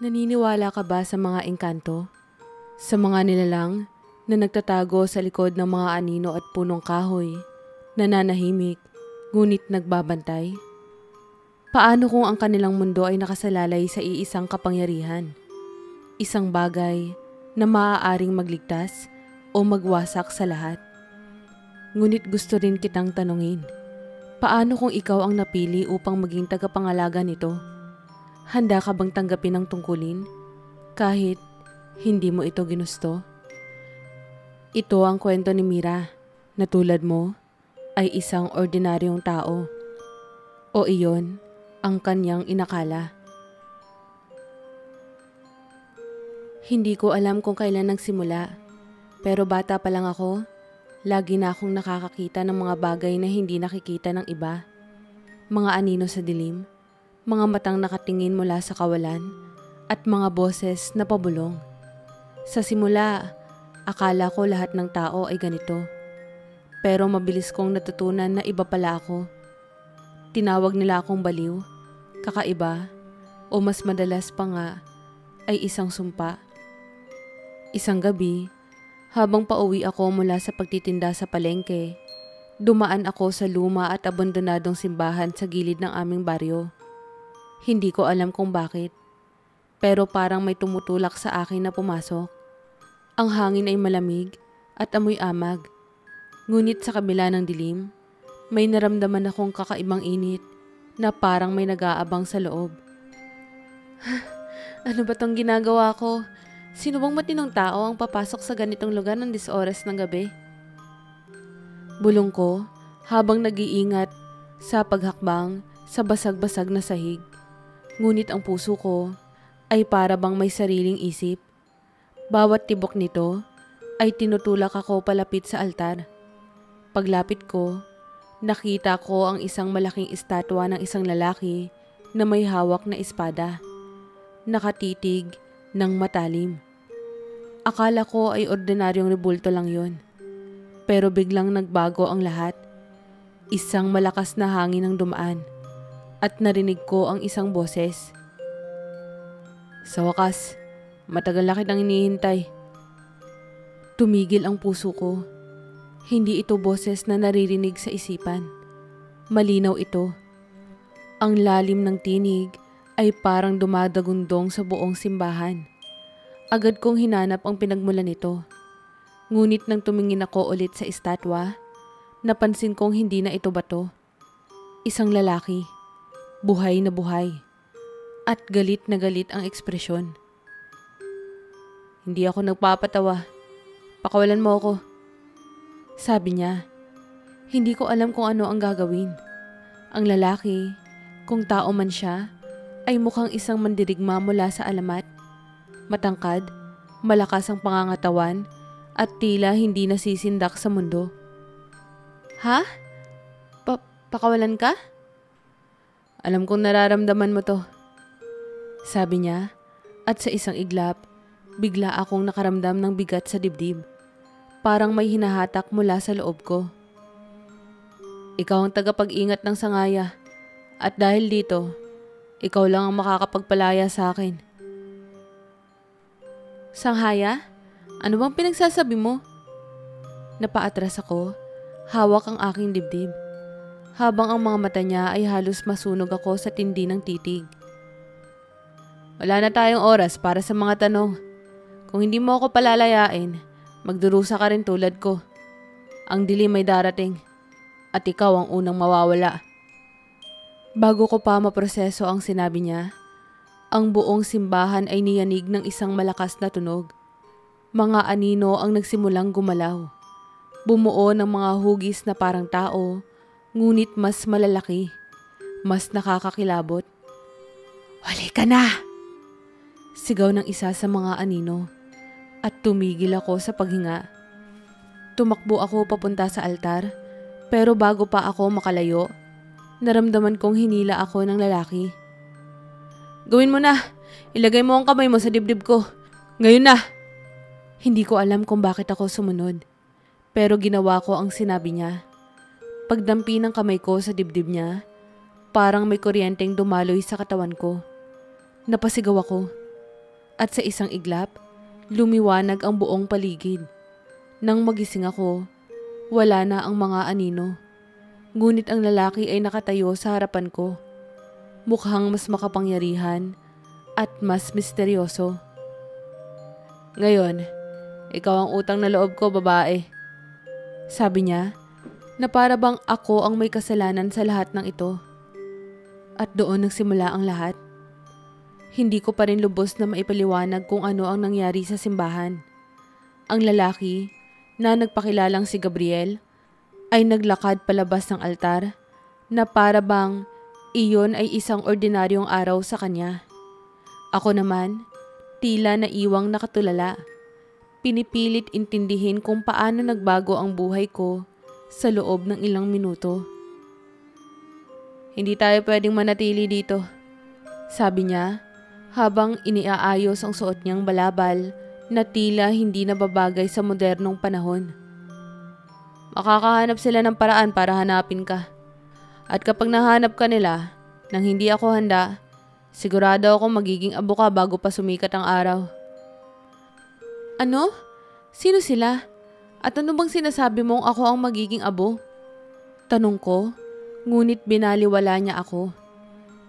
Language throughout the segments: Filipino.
Naniniwala ka ba sa mga engkanto? Sa mga nilalang na nagtatago sa likod ng mga anino at punong kahoy, nananahimik, ngunit nagbabantay? Paano kung ang kanilang mundo ay nakasalalay sa iisang kapangyarihan? Isang bagay na maaaring magligtas o magwasak sa lahat. Ngunit gusto rin kitang tanungin, paano kung ikaw ang napili upang maging tagapangalaga nito? Handa ka bang tanggapin ang tungkulin kahit hindi mo ito ginusto? Ito ang kwento ni Mira na tulad mo ay isang ordinaryong tao. O iyon ang kanyang inakala. Hindi ko alam kung kailan nagsimula, pero bata pa lang ako, lagi na akong nakakakita ng mga bagay na hindi nakikita ng iba. Mga anino sa dilim, mga matang nakatingin mula sa kawalan, at mga boses na pabulong. Sa simula, akala ko lahat ng tao ay ganito. Pero mabilis kong natutunan na iba pala ako. Tinawag nila akong baliw, kakaiba, o mas madalas pa nga ay isang sumpa. Isang gabi, habang pauwi ako mula sa pagtitinda sa palengke, dumaan ako sa luma at abandonadong simbahan sa gilid ng aming baryo. Hindi ko alam kung bakit, pero parang may tumutulak sa akin na pumasok. Ang hangin ay malamig at amoy amag. Ngunit sa kabila ng dilim, may naramdaman akong kakaibang init na parang may nag-aabang sa loob. Ano ba tong ginagawa ko? Sino bang matinong tao ang papasok sa ganitong lugar ng 10 oras ng gabi? Bulong ko habang nag-iingat sa paghakbang sa basag-basag na sahig. Ngunit ang puso ko ay para bang may sariling isip. Bawat tibok nito ay tinutulak ako palapit sa altar. Paglapit ko, nakita ko ang isang malaking estatwa ng isang lalaki na may hawak na espada. Nakatitig ng matalim. Akala ko ay ordinaryong rebulto lang yon. Pero biglang nagbago ang lahat. Isang malakas na hangin ang dumaan. At narinig ko ang isang boses. Sa wakas, matagal na kitang hinihintay. Tumigil ang puso ko. Hindi ito boses na naririnig sa isipan. Malinaw ito. Ang lalim ng tinig ay parang dumadagundong sa buong simbahan. Agad kong hinanap ang pinagmulan nito. Ngunit nang tumingin ako ulit sa estatwa, napansin kong hindi na ito bato. Isang lalaki. Buhay na buhay. At galit na galit ang ekspresyon. Hindi ako nagpapatawa. Pakawalan mo ako. Sabi niya. Hindi ko alam kung ano ang gagawin. Ang lalaki, kung tao man siya, ay mukhang isang mandirigma mula sa alamat. Matangkad, malakas ang pangangatawan, at tila hindi nasisindak sa mundo. Ha? Pakawalan ka? Alam kong nararamdaman mo to. Sabi niya, at sa isang iglap, bigla akong nakaramdam ng bigat sa dibdib. Parang may hinahatak mula sa loob ko. Ikaw ang tagapag-ingat ng sangaya, at dahil dito, ikaw lang ang makakapagpalaya sa akin. Sanghaya? Ano bang pinagsasabi mo? Napaatras ako, hawak ang aking dibdib. Habang ang mga mata niya ay halos masunog ako sa tindi ng titig. Wala na tayong oras para sa mga tanong. Kung hindi mo ako palalayain, magdurusa ka rin tulad ko. Ang dilim ay darating, at ikaw ang unang mawawala. Bago ko pa maproseso ang sinabi niya, ang buong simbahan ay niyanig ng isang malakas na tunog. Mga anino ang nagsimulang gumalaw. Bumuo ng mga hugis na parang tao, ngunit mas malalaki, mas nakakakilabot. Huli ka na! Sigaw ng isa sa mga anino, at tumigil ako sa paghinga. Tumakbo ako papunta sa altar, pero bago pa ako makalayo, naramdaman kong hinila ako ng lalaki. Gawin mo na! Ilagay mo ang kamay mo sa dibdib ko. Ngayon na! Hindi ko alam kung bakit ako sumunod, pero ginawa ko ang sinabi niya. Pagdampi ng kamay ko sa dibdib niya, parang may kuryenteng dumaloy sa katawan ko. Napasigaw ako. At sa isang iglap, lumiwanag ang buong paligid. Nang magising ako, wala na ang mga anino. Ngunit ang lalaki ay nakatayo sa harapan ko. Mukhang mas makapangyarihan at mas misteryoso. "Ngayon, ikaw ang utang na loob ko, babae." Sabi niya na para bang ako ang may kasalanan sa lahat ng ito. At doon nagsimula ang lahat. Hindi ko pa rin lubos na maipaliwanag kung ano ang nangyari sa simbahan. Ang lalaki na nagpakilalang si Gabriel ay naglakad palabas ng altar na para bang iyon ay isang ordinaryong araw sa kanya. Ako naman, tila naiwang nakatulala. Pinipilit intindihin kung paano nagbago ang buhay ko sa loob ng ilang minuto. "Hindi tayo pwedeng manatili dito," sabi niya habang iniaayos ang suot niyang balabal na tila hindi nababagay sa modernong panahon. "Makakahanap sila ng paraan para hanapin ka. At kapag nahanap ka nila nang hindi ako handa, sigurado ako magiging abo ka bago pa sumikat ang araw." "Ano? Sino sila? At ano bang sinasabi mong ako ang magiging abo?" Tanong ko, ngunit binaliwala niya ako.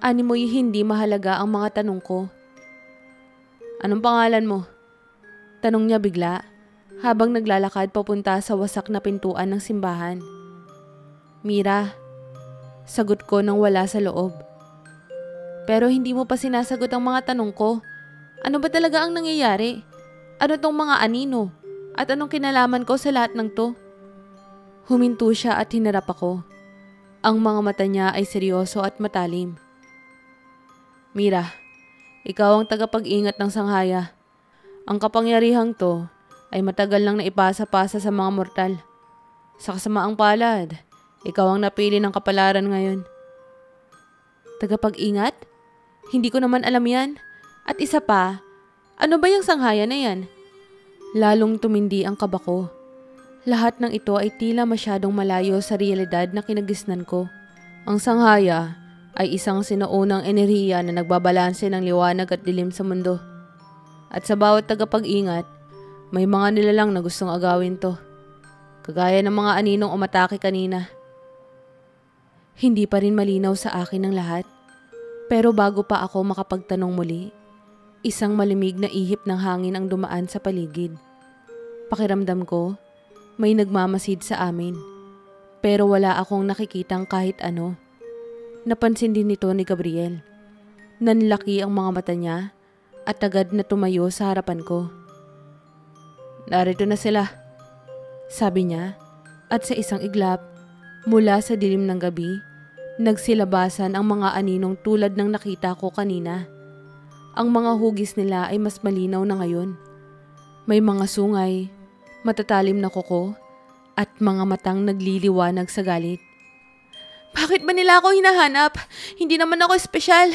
Animoy hindi mahalaga ang mga tanong ko. "Anong pangalan mo?" Tanong niya bigla habang naglalakad papunta sa wasak na pintuan ng simbahan. "Mira," sagot ko nang wala sa loob. "Pero hindi mo pa sinasagot ang mga tanong ko. Ano ba talaga ang nangyayari? Ano tong mga anino? At anong kinalaman ko sa lahat ng to?" Huminto siya at hinarap ako. Ang mga mata niya ay seryoso at matalim. "Mira, ikaw ang tagapag-ingat ng sanghaya. Ang kapangyarihang to ay matagal nang naipasa-pasa sa mga mortal. Sa kasamaang palad, ikaw ang napili ng kapalaran ngayon." "Tagapag-ingat? Hindi ko naman alam yan. At isa pa, ano ba yung sanghaya na yan?" Lalong tumindi ang kaba ko. Lahat ng ito ay tila masyadong malayo sa realidad na kinagisnan ko. Ang sanghaya ay isang sinaunang enerhiya na nagbabalanse ng liwanag at dilim sa mundo. At sa bawat tagapag-ingat, may mga nilalang na gustong agawin to. Kagaya ng mga aninong umatake kanina. Hindi pa rin malinaw sa akin ang lahat. Pero bago pa ako makapagtanong muli, isang malimig na ihip ng hangin ang dumaan sa paligid. Pakiramdam ko, may nagmamasid sa amin. Pero wala akong nakikitang kahit ano. Napansin din nito ni Gabriel. Nanlaki ang mga mata niya at agad na tumayo sa harapan ko. "Narito na sila," sabi niya, at sa isang iglap, mula sa dilim ng gabi, nagsilabasan ang mga aninong tulad ng nakita ko kanina. Ang mga hugis nila ay mas malinaw na ngayon. May mga sungay, matatalim na kuko, at mga matang nagliliwanag sa galit. "Bakit ba nila ako hinahanap? Hindi naman ako espesyal!"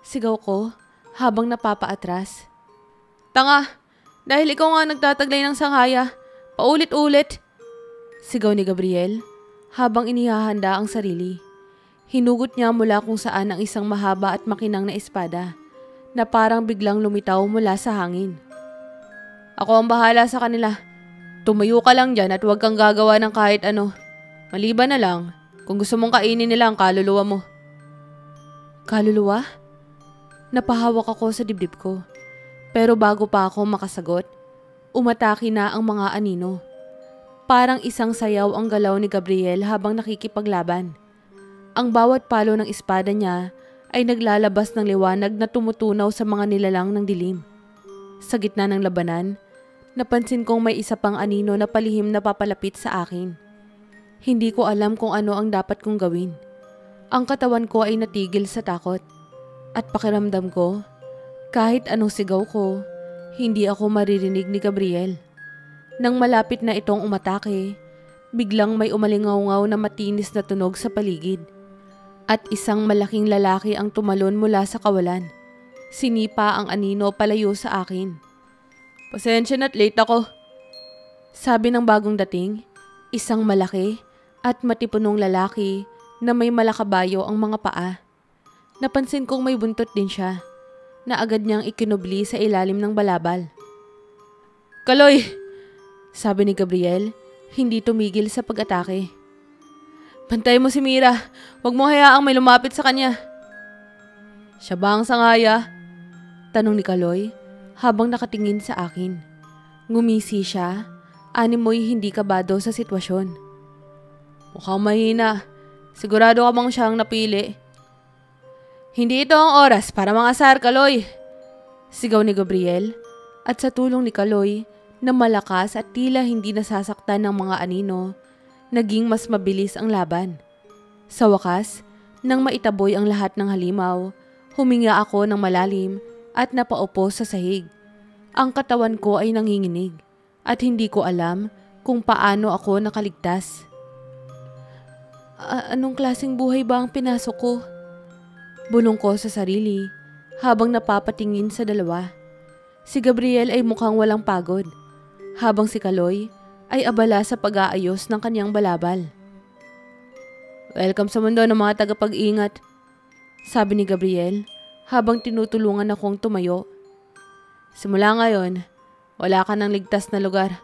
Sigaw ko habang napapaatras. "Tanga! Dahil ikaw nga nagtataglay ng sanghaya. Paulit-ulit!" Sigaw ni Gabriel habang inihahanda ang sarili. Hinugot niya mula kung saan ang isang mahaba at makinang na espada na parang biglang lumitaw mula sa hangin. "Ako ang bahala sa kanila. Tumayo ka lang dyan at huwag kang gagawa ng kahit ano. Maliban na lang kung gusto mong kainin nila ang kaluluwa mo." "Kaluluwa?" Napahawak ako sa dibdib ko. Pero bago pa ako makasagot, umatake na ang mga anino. Parang isang sayaw ang galaw ni Gabriel habang nakikipaglaban. Ang bawat palo ng espada niya ay naglalabas ng liwanag na tumutunaw sa mga nilalang ng dilim. Sa gitna ng labanan, napansin kong may isa pang anino na palihim na papalapit sa akin. Hindi ko alam kung ano ang dapat kong gawin. Ang katawan ko ay natigil sa takot. At pakiramdam ko, kahit anong sigaw ko, hindi ako maririnig ni Gabriel. Nang malapit na itong umatake, biglang may umalingaw-ngaw na matinis na tunog sa paligid. At isang malaking lalaki ang tumalon mula sa kawalan. Sinipa ang anino palayo sa akin. "Pasensya na't late ako," sabi ng bagong dating, isang malaki at matipunong lalaki na may malakabayo ang mga paa. Napansin kong may buntot din siya. na agad niyang ikinubli sa ilalim ng balabal. "Kaloy!" sabi ni Gabriel, hindi tumigil sa pag-atake. "Bantayan mo si Mira, huwag mo hayaang may lumapit sa kanya." "Siya ba ang sangaya?" tanong ni Kaloy habang nakatingin sa akin. Ngumisi siya, animoy hindi kabado sa sitwasyon. "Mukhang mahina. Sigurado ka bang siyang napili?" "Hindi ito ang oras para mangasar, Kaloy!" sigaw ni Gabriel, at sa tulong ni Kaloy na malakas at tila hindi nasasaktan ng mga anino, naging mas mabilis ang laban. Sa wakas, nang maitaboy ang lahat ng halimaw, huminga ako ng malalim at napaupo sa sahig. Ang katawan ko ay nanginginig at hindi ko alam kung paano ako nakaligtas. Anong klaseng buhay ba ang pinasok ko? Bulong ko sa sarili habang napapatingin sa dalawa. Si Gabriel ay mukhang walang pagod, habang si Kaloy ay abala sa pag-aayos ng kanyang balabal. "Welcome sa mundo ng mga tagapag-ingat," sabi ni Gabriel habang tinutulungan akong tumayo. "Simula ngayon, wala ka ng ligtas na lugar."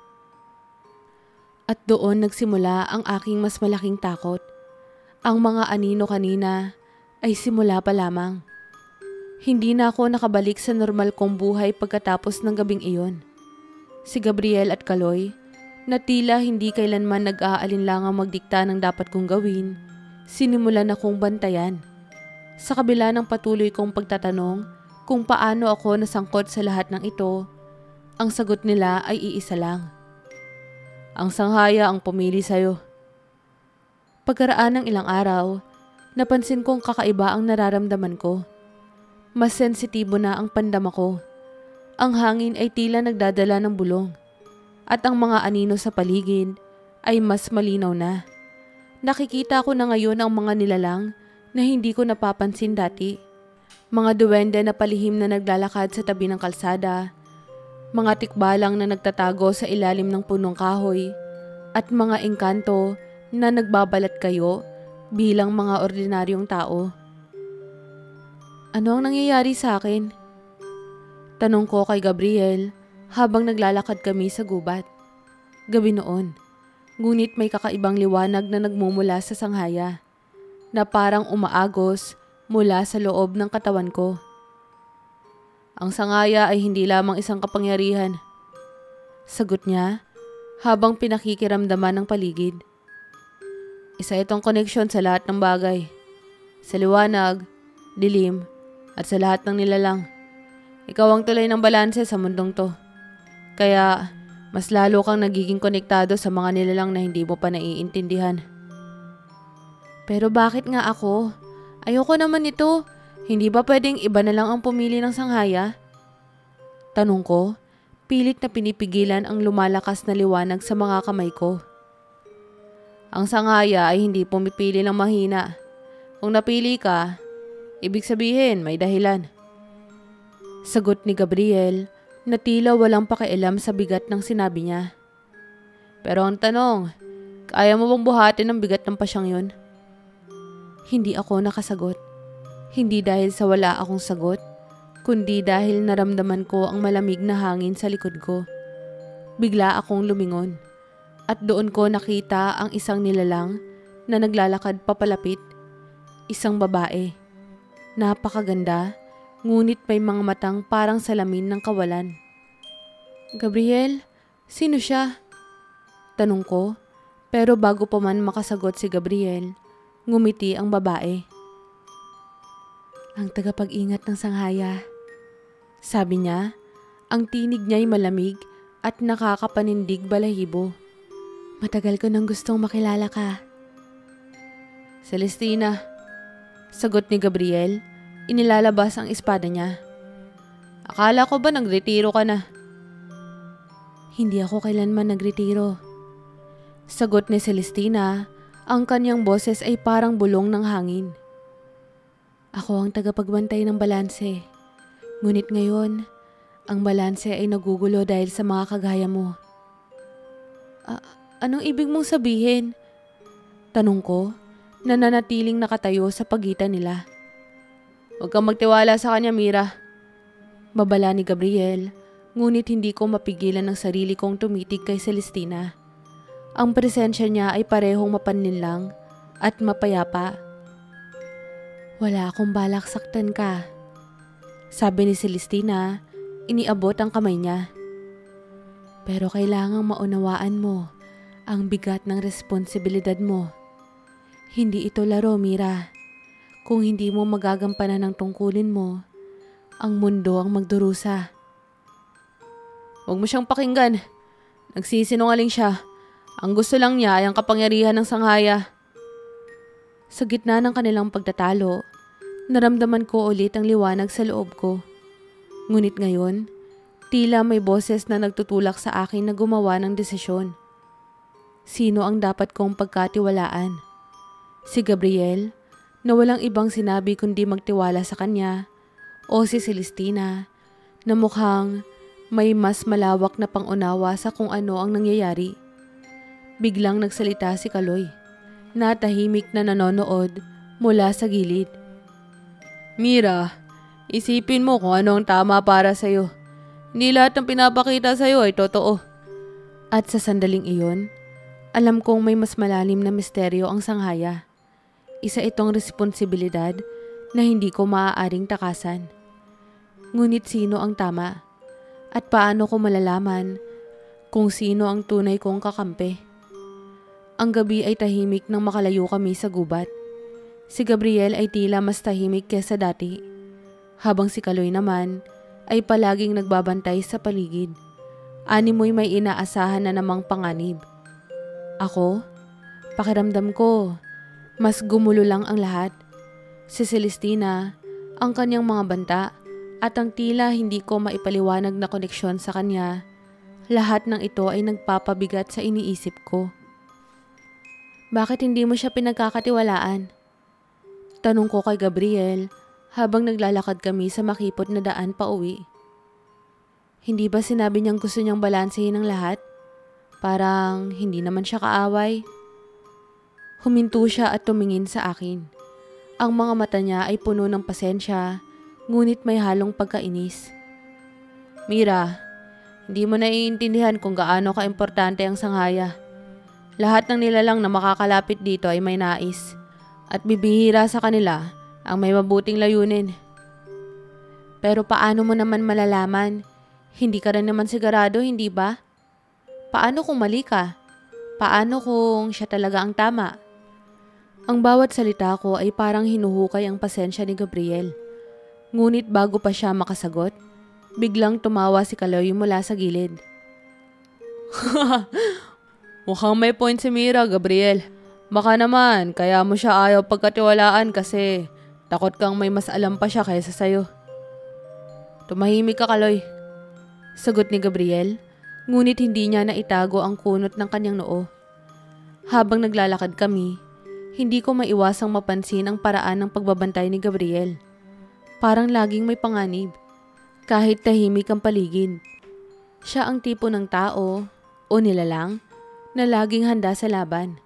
At doon nagsimula ang aking mas malaking takot. Ang mga anino kanina ay simula pa lamang. Hindi na ako nakabalik sa normal kong buhay pagkatapos ng gabing iyon. Si Gabriel at Kaloy, na tila hindi kailanman nag-aalinlangang magdikta ng dapat kong gawin, sinimulan akong bantayan. Sa kabila ng patuloy kong pagtatanong kung paano ako nasangkot sa lahat ng ito, ang sagot nila ay iisa lang. "Ang sanghaya ang pumili sa'yo." Pagkaraan ng ilang araw, napansin kong kakaiba ang nararamdaman ko. Mas sensitibo na ang pandama ko. Ang hangin ay tila nagdadala ng bulong. At ang mga anino sa paligid ay mas malinaw na. Nakikita ko na ngayon ang mga nilalang na hindi ko napapansin dati. Mga duwende na palihim na naglalakad sa tabi ng kalsada, mga tikbalang na nagtatago sa ilalim ng punong kahoy, at mga engkanto na nagbabalat kayo bilang mga ordinaryong tao. "Ano ang nangyayari sa akin?" tanong ko kay Gabriel habang naglalakad kami sa gubat. Gabi noon, ngunit may kakaibang liwanag na nagmumula sa sanghaya, na parang umaagos mula sa loob ng katawan ko. "Ang sangaya ay hindi lamang isang kapangyarihan," sagot niya habang pinakikiramdaman ng paligid. "Isa itong koneksyon sa lahat ng bagay. Sa liwanag, dilim, at sa lahat ng nilalang. Ikaw ang tulay ng balanse sa mundong to. Kaya, mas lalo kang nagiging konektado sa mga nilalang na hindi mo pa naiintindihan." "Pero bakit nga ako? Ayoko naman ito. Hindi ba pwedeng iba na lang ang pumili ng sanghaya?" tanong ko, pilit na pinipigilan ang lumalakas na liwanag sa mga kamay ko. "Ang sanghaya ay hindi pumipili ng mahina. Kung napili ka, ibig sabihin may dahilan." Sagot ni Gabriel na tila walang pakialam sa bigat ng sinabi niya. "Pero ang tanong, kaya mo bang buhatin ang bigat ng pasyang yun?" Hindi ako nakasagot. Hindi dahil sa wala akong sagot, kundi dahil naramdaman ko ang malamig na hangin sa likod ko. Bigla akong lumingon. At doon ko nakita ang isang nilalang na naglalakad papalapit. Isang babae. Napakaganda, ngunit may mga matang parang salamin ng kawalan. "Gabriel, sino siya?" tanong ko, pero bago pa man makasagot si Gabriel, ngumiti ang babae. "Ang tagapag-ingat ng sanghaya," sabi niya. Ang tinig niya'y malamig at nakakapanindig balahibo. "Matagal ko nang gustong makilala ka." "Celestina," sagot ni Gabriel, inilalabas ang espada niya. "Akala ko ba nagretiro ka na?" "Hindi ako kailanman nagretiro," sagot ni Celestina. Ang kanyang boses ay parang bulong ng hangin. "Ako ang tagapagbantay ng balanse. Ngunit ngayon, ang balanse ay nagugulo dahil sa mga kagaya mo." Anong ibig mong sabihin?" tanong ko, nananatiling nakatayo sa pagitan nila. "Huwag kang magtiwala sa kanya, Mira. Babala ni Gabriel, ngunit hindi ko mapigilan ang sarili kong tumitig kay Celestina. Ang presensya niya ay parehong mapanlinlang at mapayapa. Wala akong balak saktan ka, sabi ni Celestina, iniabot ang kamay niya. Pero kailangang maunawaan mo ang bigat ng responsibilidad mo. Hindi ito laro, Mira. Kung hindi mo magagampanan ang tungkulin mo, ang mundo ang magdurusa. Huwag mo siyang pakinggan. Nagsisinungaling siya. Ang gusto lang niya ay ang kapangyarihan ng sanghaya. Sa gitna ng kanilang pagtatalo, naramdaman ko ulit ang liwanag sa loob ko. Ngunit ngayon, tila may boses na nagtutulak sa akin na gumawa ng desisyon. Sino ang dapat kong pagkatiwalaan? Si Gabriel, na walang ibang sinabi kundi magtiwala sa kanya, o si Celestina, na mukhang may mas malawak na pangunawa sa kung ano ang nangyayari. Biglang nagsalita si Kaloy, na tahimik na nanonood mula sa gilid. Mira, isipin mo kung ano ang tama para sa'yo. Hindi lahat ng pinapakita sa'yo ay totoo. At sa sandaling iyon, alam kong may mas malalim na misteryo ang sanghaya. Isa itong responsibilidad na hindi ko maaaring takasan. Ngunit sino ang tama? At paano ko malalaman kung sino ang tunay kong kakampi? Ang gabi ay tahimik nang makalayo kami sa gubat. Si Gabriel ay tila mas tahimik kesa dati, habang si Kaloy naman ay palaging nagbabantay sa paligid. Animoy may inaasahan na namang panganib. Ako, pakiramdam ko, mas gumulo lang ang lahat. Si Celestina, ang kanyang mga banta, at ang tila hindi ko maipaliwanag na koneksyon sa kanya, lahat ng ito ay nagpapabigat sa iniisip ko. Bakit hindi mo siya pinagkakatiwalaan? Tanong ko kay Gabriel habang naglalakad kami sa makipot na daan pa uwi. Hindi ba sinabi niyang gusto niyang balansehin ang lahat? Parang hindi naman siya kaaway. Huminto siya at tumingin sa akin. Ang mga mata niya ay puno ng pasensya, ngunit may halong pagkainis. Mira, hindi mo naiintindihan kung gaano kaimportante ang sanghaya. Lahat ng nilalang na makakalapit dito ay may nais, at bibihira sa kanila ang may mabuting layunin. Pero paano mo naman malalaman? Hindi ka rin naman sigurado, hindi ba? Paano kung mali ka? Paano kung siya talaga ang tama? Ang bawat salita ko ay parang hinuhukay ang pasensya ni Gabriel. Ngunit bago pa siya makasagot, biglang tumawa si Kaloy mula sa gilid. Mukhang may point si Mira, Gabriel. Baka naman, kaya mo siya ayaw pagkatiwalaan kasi takot kang may mas alam pa siya kaysa sayo. Tumahimik ka, Kaloy. Sagot ni Gabriel, ngunit hindi niya naitago ang kunot ng kanyang noo. Habang naglalakad kami, hindi ko maiwasang mapansin ang paraan ng pagbabantay ni Gabriel. Parang laging may panganib, kahit tahimik ang paligid. Siya ang tipo ng tao, o nilalang, na laging handa sa laban.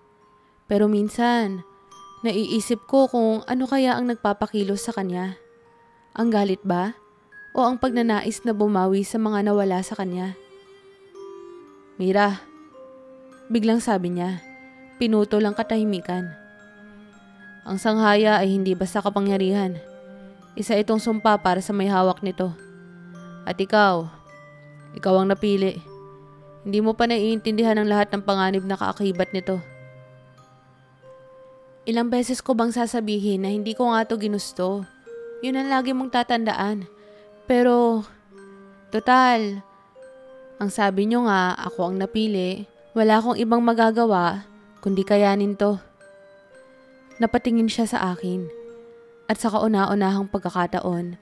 Pero minsan, naiisip ko kung ano kaya ang nagpapakilos sa kanya. Ang galit ba? O ang pagnanais na bumawi sa mga nawala sa kanya? Mira, biglang sabi niya, pinutol ang katahimikan. Ang sanghaya ay hindi basta kapangyarihan. Isa itong sumpa para sa may hawak nito. At ikaw ang napili. Hindi mo pa naiintindihan ang lahat ng panganib na kaakibat nito. Ilang beses ko bang sasabihin na hindi ko nga to ginusto? Yun ang lagi mong tatandaan. Pero, total, ang sabi nyo nga, ako ang napili, wala akong ibang magagawa, kundi kayanin to. Napatingin siya sa akin, at sa kauna-unahang pagkakataon,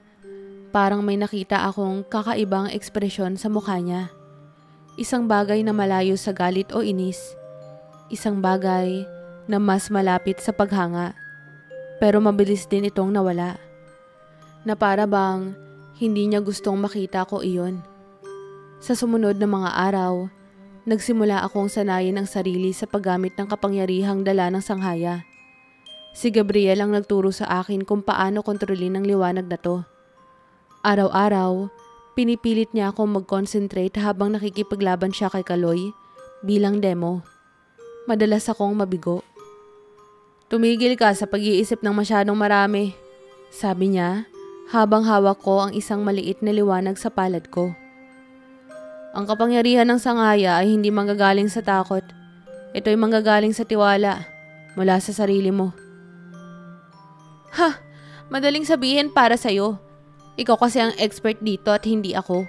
parang may nakita akong kakaibang ekspresyon sa mukha niya. Isang bagay na malayo sa galit o inis, isang bagay na mas malapit sa paghanga, pero mabilis din itong nawala. Na para bang hindi niya gustong makita ko iyon. Sa sumunod na mga araw, nagsimula akong sanayin ang sarili sa paggamit ng kapangyarihang dala ng sanghaya. Si Gabriel ang nagturo sa akin kung paano kontrolin ang liwanag na to. Araw-araw, Pinipilit niya akong mag-concentrate habang nakikipaglaban siya kay Kaloy bilang demo. Madalas akong mabigo. Tumigil ka sa pag-iisip ng masyadong marami, sabi niya habang hawak ko ang isang maliit na liwanag sa palad ko. Ang kapangyarihan ng sangaya ay hindi manggagaling sa takot. Ito'y manggagaling sa tiwala mula sa sarili mo. Ha! Madaling sabihin para sa'yo. Ikaw kasi ang expert dito at hindi ako.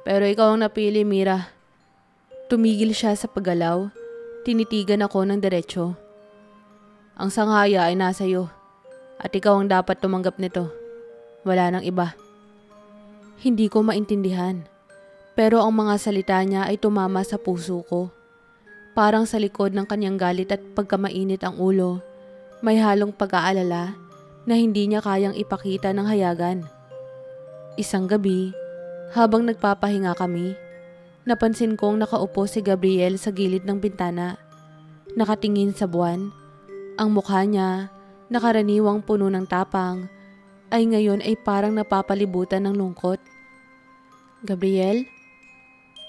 Pero ikaw ang napili, Mira. Tumigil siya sa paggalaw. Tinitigan ako ng diretsyo. Ang sanghaya ay nasa iyo. At ikaw ang dapat tumanggap nito. Wala nang iba. Hindi ko maintindihan. Pero ang mga salita niya ay tumama sa puso ko. Parang sa likod ng kanyang galit at pagkamainit ang ulo, may halong pag-aalala na hindi niya kayang ipakita ng hayagan. Isang gabi, habang nagpapahinga kami, napansin kong nakaupo si Gabriel sa gilid ng bintana. Nakatingin sa buwan. Ang mukha niya, nakaraniwang puno ng tapang, ay ngayon ay parang napapalibutan ng lungkot. Gabriel?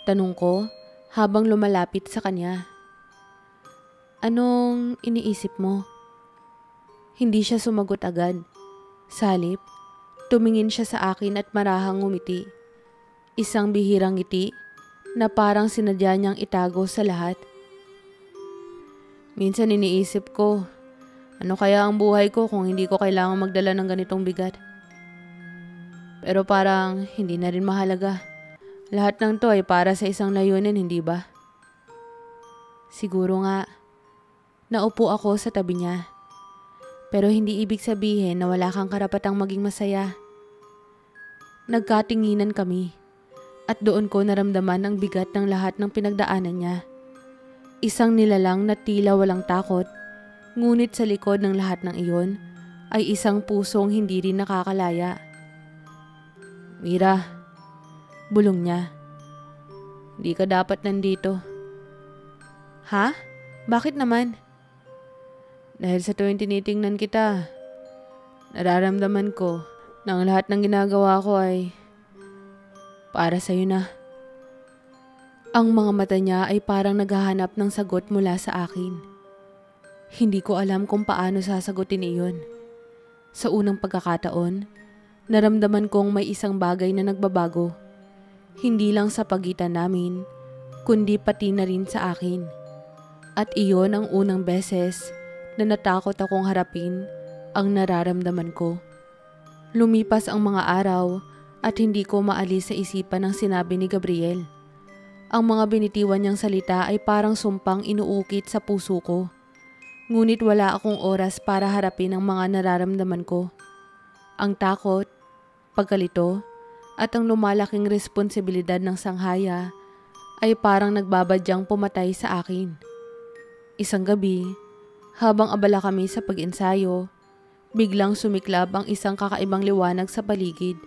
Tanong ko habang lumalapit sa kanya. Anong iniisip mo? Hindi siya sumagot agad. Salip, tumingin siya sa akin at marahang ngumiti. Isang bihirang ngiti na parang sinadya niyang itago sa lahat. Minsan iniisip ko, ano kaya ang buhay ko kung hindi ko kailangang magdala ng ganitong bigat? Pero parang hindi na rin mahalaga. Lahat ng to ay para sa isang layunin, hindi ba? Siguro nga. Naupo ako sa tabi niya. Pero hindi ibig sabihin na wala kang karapatang maging masaya. Nagkatinginan kami at doon ko naramdaman ang bigat ng lahat ng pinagdaanan niya. Isang nilalang na tila walang takot, ngunit sa likod ng lahat ng iyon ay isang pusong hindi rin nakakalaya. Mira, bulong niya. Di ka dapat nandito. Ha? Bakit naman? Dahil sa tuwing tinitingnan kita, nararamdaman ko na ang lahat ng ginagawa ko ay para sa'yo na. Ang mga mata niya ay parang naghahanap ng sagot mula sa akin. Hindi ko alam kung paano sasagutin iyon. Sa unang pagkakataon, naramdaman kong may isang bagay na nagbabago. Hindi lang sa pagitan namin, kundi pati na rin sa akin. At iyon ang unang beses na natakot akong harapin ang nararamdaman ko. Lumipas ang mga araw at hindi ko maalis sa isipan ang sinabi ni Gabriel. Ang mga binitiwan niyang salita ay parang sumpang inuukit sa puso ko. Ngunit wala akong oras para harapin ang mga nararamdaman ko. Ang takot, pagkalito, at ang lumalaking responsibilidad ng sanghaya ay parang nagbabadyang pumatay sa akin. Isang gabi, habang abala kami sa pag-ensayo, biglang sumiklab ang isang kakaibang liwanag sa paligid.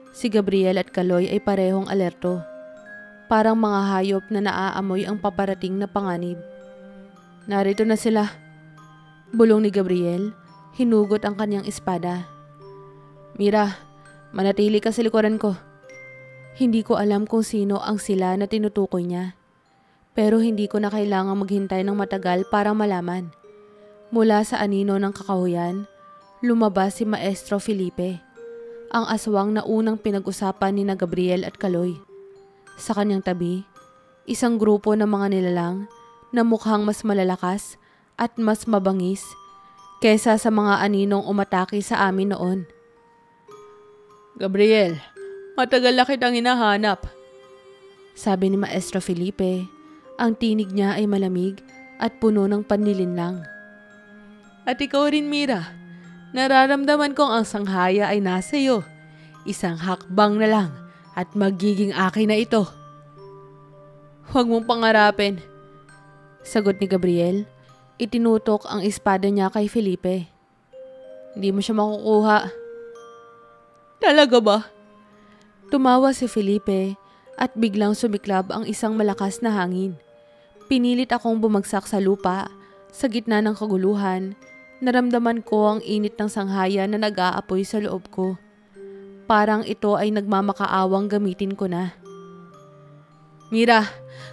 Si Gabriel at Kaloy ay parehong alerto. Parang mga hayop na naaamoy ang paparating na panganib. Narito na sila. Bulong ni Gabriel, hinugot ang kanyang espada. Mira, manatili ka sa likuran ko. Hindi ko alam kung sino ang sila na tinutukoy niya. Pero hindi ko na kailangang maghintay ng matagal para malaman. Mula sa anino ng kakahuyan, lumabas si Maestro Felipe, ang aswang na unang pinag-usapan ni na Gabriel at Kaloy. Sa kanyang tabi, isang grupo ng mga nilalang na mukhang mas malalakas at mas mabangis kaysa sa mga aninong umatake sa amin noon. Gabriel, matagal na kitang hinahanap. Sabi ni Maestro Felipe, ang tinig niya ay malamig at puno ng panlilinlang. At ikaw rin, Mira. Nararamdaman kong ang sanghaya ay nasa iyo. Isang hakbang na lang at magiging akin na ito. Huwag mong pangarapin. Sagot ni Gabriel. Itinutok ang espada niya kay Felipe. Hindi mo siya makukuha. Talaga ba? Tumawa si Felipe at biglang sumiklab ang isang malakas na hangin. Pinilit akong bumagsak sa lupa. Sa gitna ng kaguluhan, naramdaman ko ang init ng sanghaya na nag-aapoy sa loob ko. parang ito ay nagmamakaawang gamitin ko na. Mira,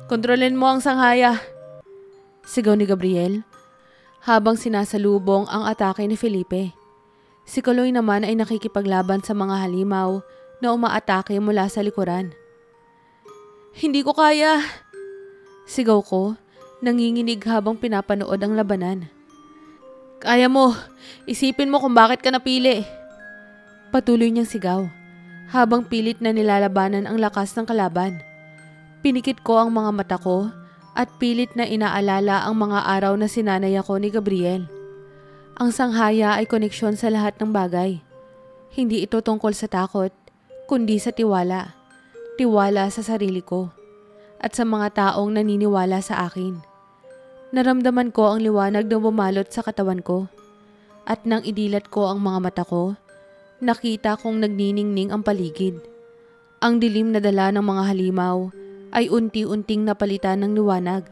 kontrolin mo ang sanghaya! Sigaw ni Gabriel habang sinasalubong ang atake ni Felipe. Si Kaloy naman ay nakikipaglaban sa mga halimaw na umaatake mula sa likuran. Hindi ko kaya! Sigaw ko, nanginginig habang pinapanood ang labanan. Kaya mo! Isipin mo kung bakit ka napili! Patuloy niyang sigaw habang pilit na nilalabanan ang lakas ng kalaban. Pinikit ko ang mga mata ko at pilit na inaalala ang mga araw na sinanay ako ni Gabriel. Ang sanghaya ay koneksyon sa lahat ng bagay. Hindi ito tungkol sa takot, kundi sa tiwala. Tiwala sa sarili ko at sa mga taong naniniwala sa akin. Naramdaman ko ang liwanag na bumalot sa katawan ko at nang idilat ko ang mga mata ko, nakita kong nagniningning ang paligid. Ang dilim na dala ng mga halimaw ay unti-unting napalitan ng liwanag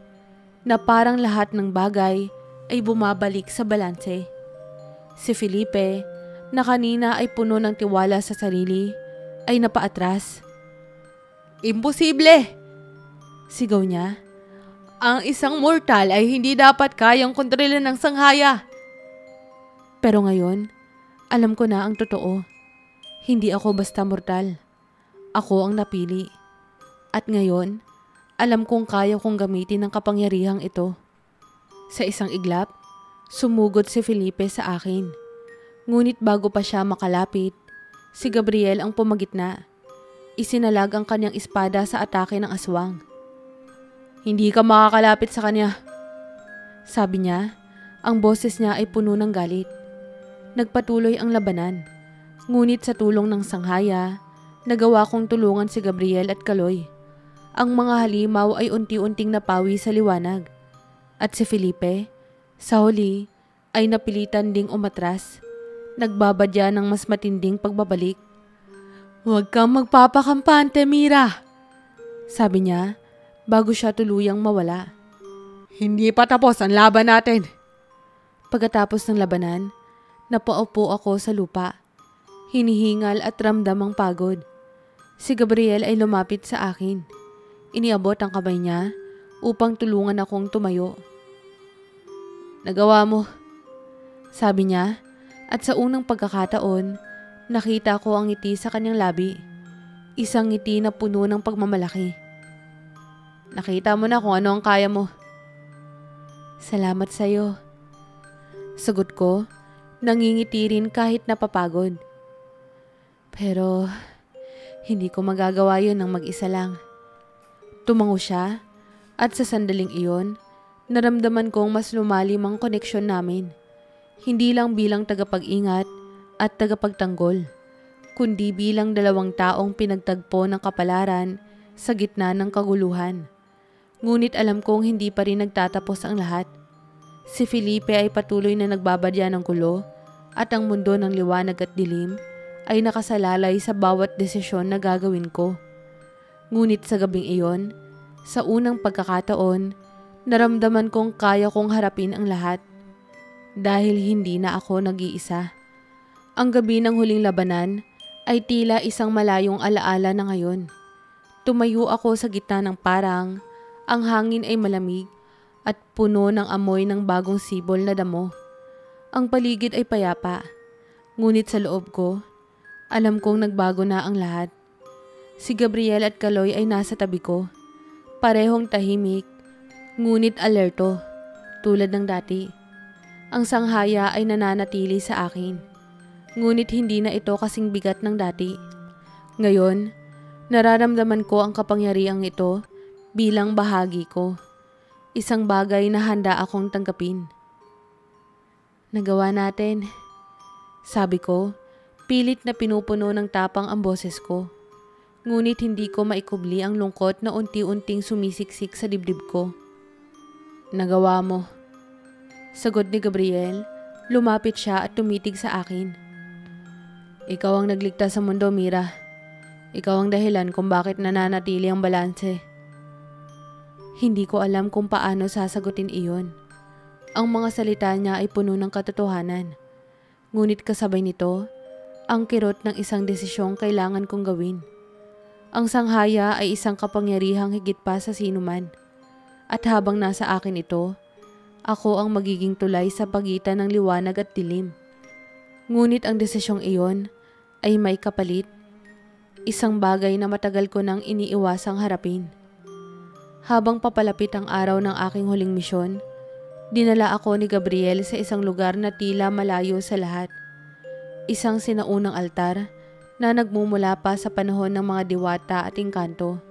na parang lahat ng bagay ay bumabalik sa balanse. Si Felipe, na kanina ay puno ng tiwala sa sarili, ay napaatras. Imposible! Sigaw niya. Ang isang mortal ay hindi dapat kayang kontrolin ng sanghaya. Pero ngayon, alam ko na ang totoo. Hindi ako basta mortal. Ako ang napili. At ngayon, alam kong kaya kong gamitin ang kapangyarihang ito. Sa isang iglap, sumugod si Felipe sa akin. Ngunit bago pa siya makalapit, si Gabriel ang pumagitna. Isinalag ang kanyang espada sa atake ng aswang. Hindi ka makakalapit sa kanya. Sabi niya, ang boses niya ay puno ng galit. Nagpatuloy ang labanan. Ngunit sa tulong ng sanghaya, nagawa kong tulungan si Gabriel at Kaloy. Ang mga halimaw ay unti-unting napawi sa liwanag. At si Felipe, sa huli, ay napilitan ding umatras. Nagbabadya ng mas matinding pagbabalik. Huwag kang magpapakampante, Mira! Sabi niya, bago siya tuluyang mawala. Hindi pa tapos ang laban natin. Pagkatapos ng labanan, napaupo ako sa lupa. Hinihingal at ramdam ang pagod. Si Gabriel ay lumapit sa akin. Iniabot ang kamay niya upang tulungan akong tumayo. Nagawa mo, sabi niya, at sa unang pagkakataon, nakita ko ang ngiti sa kanyang labi. Isang ngiti na puno ng pagmamalaki. Nakita mo na kung ano ang kaya mo. Salamat sa'yo. Sagot ko, nangingiti rin kahit napapagod. Pero, hindi ko magagawa yun ng mag-isa lang. Tumango siya, at sa sandaling iyon, naramdaman kong mas lumalim ang koneksyon namin. Hindi lang bilang tagapag-ingat at tagapagtanggol, kundi bilang dalawang taong pinagtagpo ng kapalaran sa gitna ng kaguluhan. Ngunit alam kong hindi pa rin nagtatapos ang lahat. Si Felipe ay patuloy na nagbabadya ng gulo at ang mundo ng liwanag at dilim ay nakasalalay sa bawat desisyon na gagawin ko. Ngunit sa gabing iyon, sa unang pagkakataon, naramdaman kong kaya kong harapin ang lahat. Dahil hindi na ako nag-iisa. Ang gabi ng huling labanan ay tila isang malayong alaala na ngayon. Tumayo ako sa gitna ng parang, ang hangin ay malamig at puno ng amoy ng bagong sibol na damo. Ang paligid ay payapa, ngunit sa loob ko, alam kong nagbago na ang lahat. Si Gabriel at Kaloy ay nasa tabi ko. Parehong tahimik, ngunit alerto, tulad ng dati. Ang sanghaya ay nananatili sa akin. Ngunit hindi na ito kasing bigat ng dati. Ngayon, nararamdaman ko ang kapangyarihang ito bilang bahagi ko. Isang bagay na handa akong tanggapin. Nagawa natin. Sabi ko, pilit na pinupuno ng tapang ang boses ko. Ngunit hindi ko maikubli ang lungkot na unti-unting sumisiksik sa dibdib ko. Nagawa mo. Sagot ni Gabriel, lumapit siya at tumitig sa akin. Ikaw ang nagligtas sa mundo, Mira. Ikaw ang dahilan kung bakit nananatili ang balanse. Hindi ko alam kung paano sasagutin iyon. Ang mga salita niya ay puno ng katotohanan. Ngunit kasabay nito, ang kirot ng isang desisyong kailangan kong gawin. Ang sanghaya ay isang kapangyarihang higit pa sa sinuman. At habang nasa akin ito, ako ang magiging tulay sa pagitan ng liwanag at dilim. Ngunit ang desisyong iyon ay may kapalit. Isang bagay na matagal ko nang iniiwasang harapin. Habang papalapit ang araw ng aking huling misyon, dinala ako ni Gabriel sa isang lugar na tila malayo sa lahat. Isang sinaunang altar na nagmumula pa sa panahon ng mga diwata at engkanto.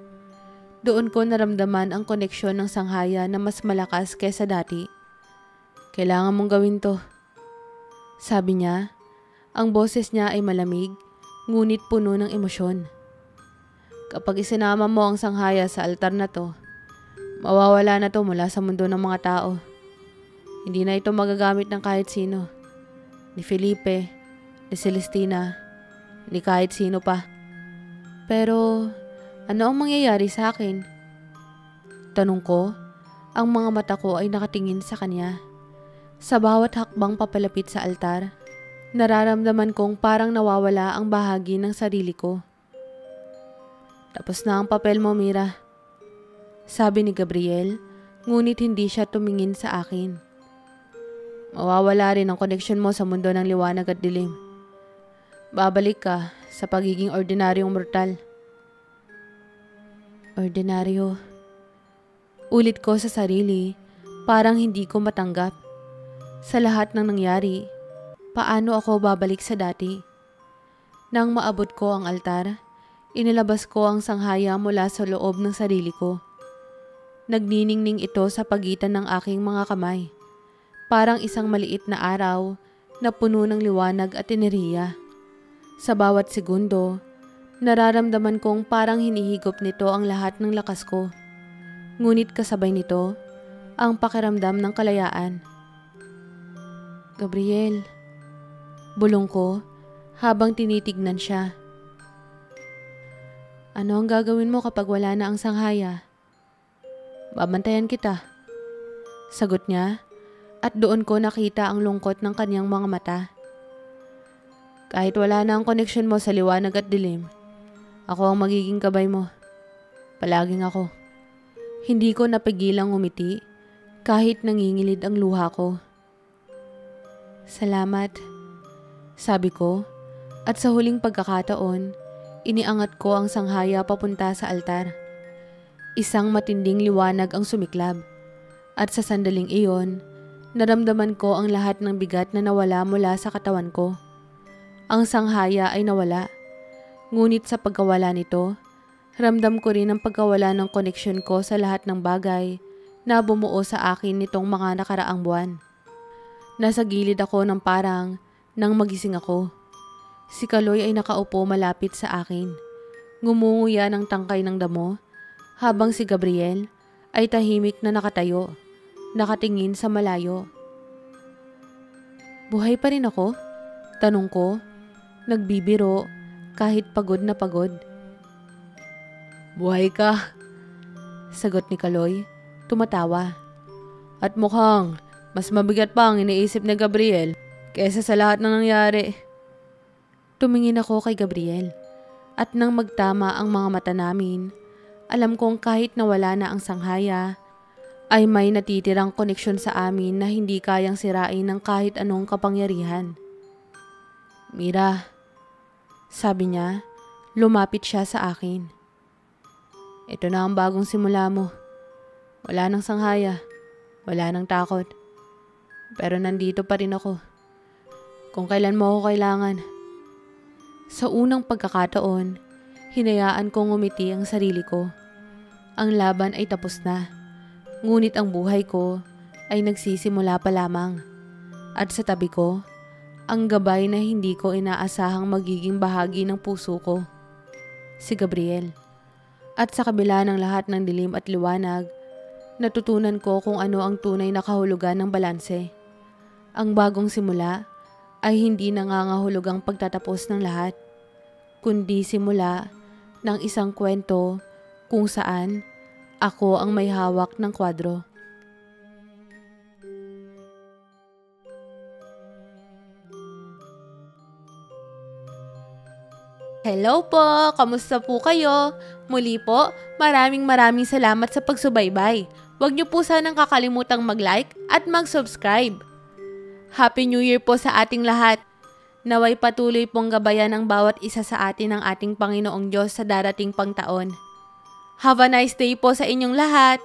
Doon ko naramdaman ang koneksyon ng sanghaya na mas malakas kaysa dati. Kailangan mong gawin to, sabi niya. Ang boses niya ay malamig, ngunit puno ng emosyon. Kapag isinama mo ang sanghaya sa altar na to, mawawala na to mula sa mundo ng mga tao. Hindi na ito magagamit ng kahit sino. Ni Felipe, ni Celestina, ni kahit sino pa. Pero, ano ang mangyayari sa akin? Tanong ko, ang mga mata ko ay nakatingin sa kanya. Sa bawat hakbang papalapit sa altar, nararamdaman kong parang nawawala ang bahagi ng sarili ko. Tapos na ang papel mo, Mira, sabi ni Gabriel, ngunit hindi siya tumingin sa akin. Mawawala rin ang koneksyon mo sa mundo ng liwanag at dilim. Babalik ka sa pagiging ordinaryong mortal. Ordinaryo. Ulit ko sa sarili, parang hindi ko matanggap. Sa lahat ng nangyari, paano ako babalik sa dati? Nang maabot ko ang altar, inilabas ko ang sanghaya mula sa loob ng sarili ko. Nagniningning ito sa pagitan ng aking mga kamay. Parang isang maliit na araw na puno ng liwanag at enerhiya. Sa bawat segundo, nararamdaman kong parang hinihigop nito ang lahat ng lakas ko. Ngunit kasabay nito, ang pakiramdam ng kalayaan. Gabriel, bulong ko habang tinitignan siya. Ano ang gagawin mo kapag wala na ang sanghaya? Babantayan kita, sagot niya, at doon ko nakita ang lungkot ng kanyang mga mata. Kahit wala na ang koneksyon mo sa liwanag at dilim, ako ang magiging gabay mo. Palaging ako. Hindi ko napigilang ngumiti kahit nangingilid ang luha ko. Salamat, sabi ko, at sa huling pagkakataon, iniangat ko ang sanghaya papunta sa altar. Isang matinding liwanag ang sumiklab, at sa sandaling iyon, naramdaman ko ang lahat ng bigat na nawala mula sa katawan ko. Ang sanghaya ay nawala, ngunit sa pagkawala nito, ramdam ko rin ang pagkawala ng koneksyon ko sa lahat ng bagay na bumuo sa akin nitong mga nakaraang buwan. Nasa gilid ako ng parang nang magising ako. Si Kaloy ay nakaupo malapit sa akin. Ngumunguya ng tangkay ng damo, habang si Gabriel ay tahimik na nakatayo, nakatingin sa malayo. Buhay pa rin ako? Tanong ko, nagbibiro kahit pagod na pagod. Buhay ka, sagot ni Kaloy, tumatawa. At mukhang mas mabigat pa ang iniisip ni Gabriel kaysa sa lahat ng nangyari. Tumingin ako kay Gabriel, at nang magtama ang mga mata namin, alam kong kahit nawala na ang sanghaya, ay may natitirang koneksyon sa amin na hindi kayang sirain ng kahit anong kapangyarihan. Mira, sabi niya, lumapit siya sa akin. Ito na ang bagong simula mo. Wala nang sanghaya, wala nang takot. Pero nandito pa rin ako. Kung kailan mo ako kailangan. Sa unang pagkakataon, hinayaan kong ngumiti ang sarili ko. Ang laban ay tapos na. Ngunit ang buhay ko ay nagsisimula pa lamang. At sa tabi ko, ang gabay na hindi ko inaasahang magiging bahagi ng puso ko. Si Gabriel. At sa kabila ng lahat ng dilim at liwanag, natutunan ko kung ano ang tunay na kahulugan ng balanse. Ang bagong simula ay hindi nangangahulugang pagtatapos ng lahat, kundi simula ng isang kwento kung saan ako ang may hawak ng kwadro. Hello po! Kamusta po kayo? Muli po, maraming salamat sa pagsubaybay. Huwag niyo po sanang kakalimutang mag-like at mag-subscribe. Happy New Year po sa ating lahat. Naway patuloy pong gabayan ng bawat isa sa atin ng ating Panginoong Diyos sa darating pang taon. Have a nice day po sa inyong lahat!